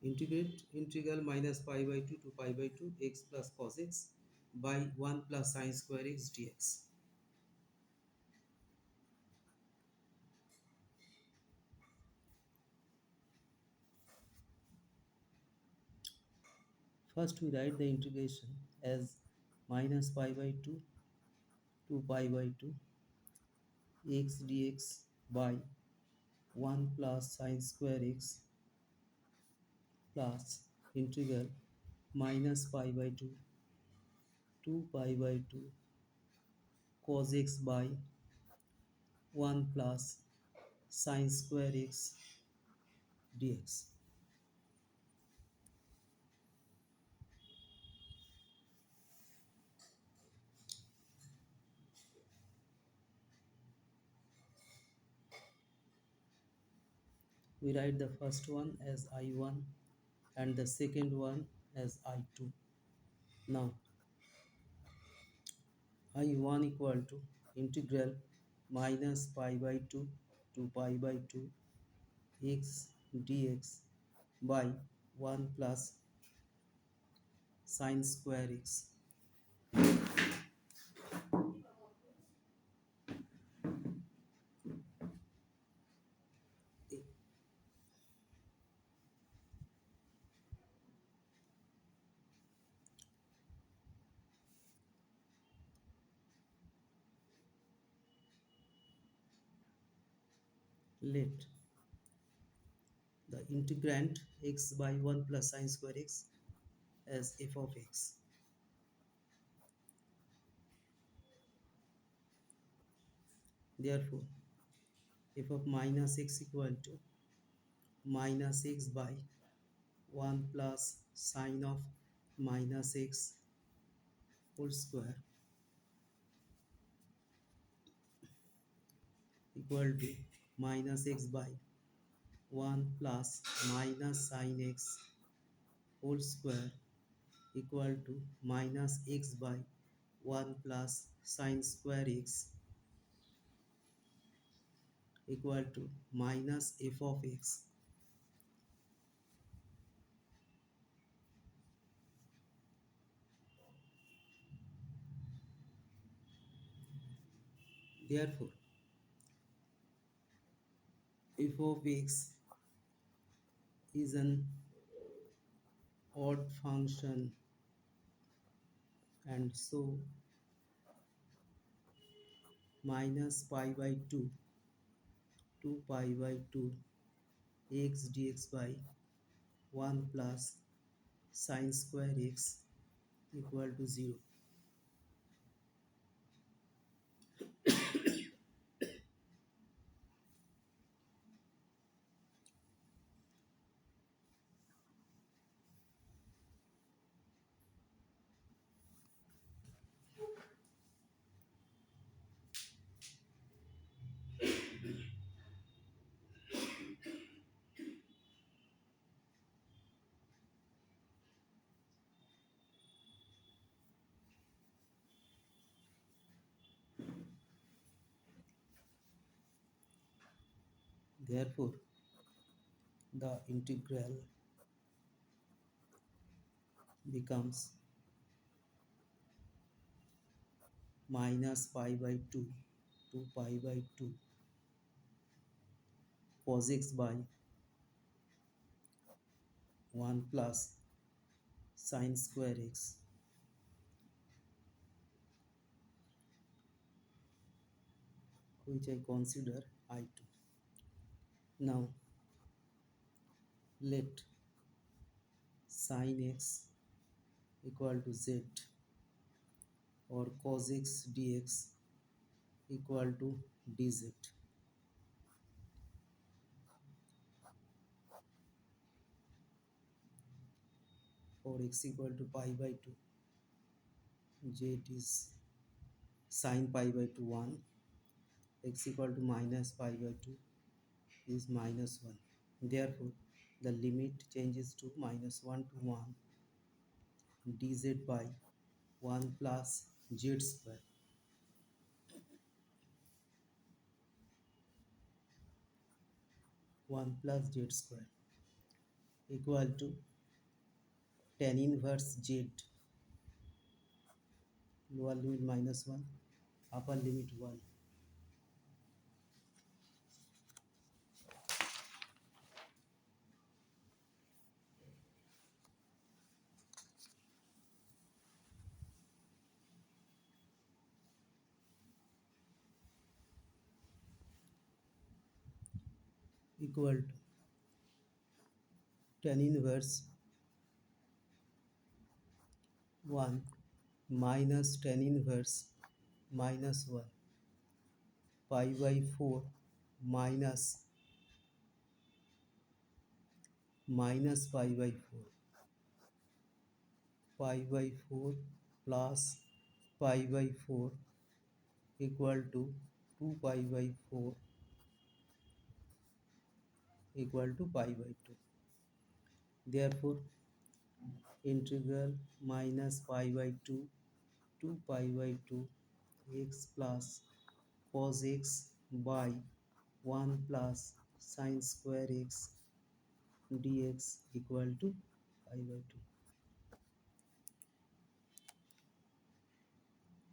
Integrate integral minus pi by 2 to pi by 2 x plus cos x by 1 plus sin square x dx. First we write the integration as minus pi by 2 to pi by 2 x dx by 1 plus sin square x plus integral minus pi by 2 to pi by 2 cos x by 1 plus sin square x dx. We write the first one as I1 and the second one as I2. Now I1 equal to integral minus pi by 2 to pi by 2 x dx by 1 plus sin square x. Let the integrand x by 1 plus sin square x as f of x. Therefore, f of minus x equal to minus x by 1 plus sine of minus x whole square equal to minus x by 1 plus minus sine x whole square equal to minus x by 1 plus sine square x equal to minus f of x. Therefore, f of x is an odd function, and so minus pi by 2 to pi by 2 x dx by 1 plus sine square x equal to 0. Therefore, the integral becomes minus pi by 2 to pi by 2 cos x by 1 plus sine square x which I consider I2. Now let sin x equal to z or cos x dx equal to dz. For x equal to pi by 2, z is sin pi by 2 1, x equal to minus pi by 2 is minus 1. Therefore, the limit changes to minus 1 to 1 dz by 1 plus z square. 1 plus z square. equal to tan inverse z, lower limit -1, upper limit 1, equal to tan inverse 1 minus tan inverse -1 pi by 4 minus pi by 4 pi by 4 plus pi by 4 equal to 2 pi by 4 equal to pi by 2. Therefore, integral minus pi by 2 to pi by 2 x plus cos x by 1 plus sin square x dx equal to pi by 2.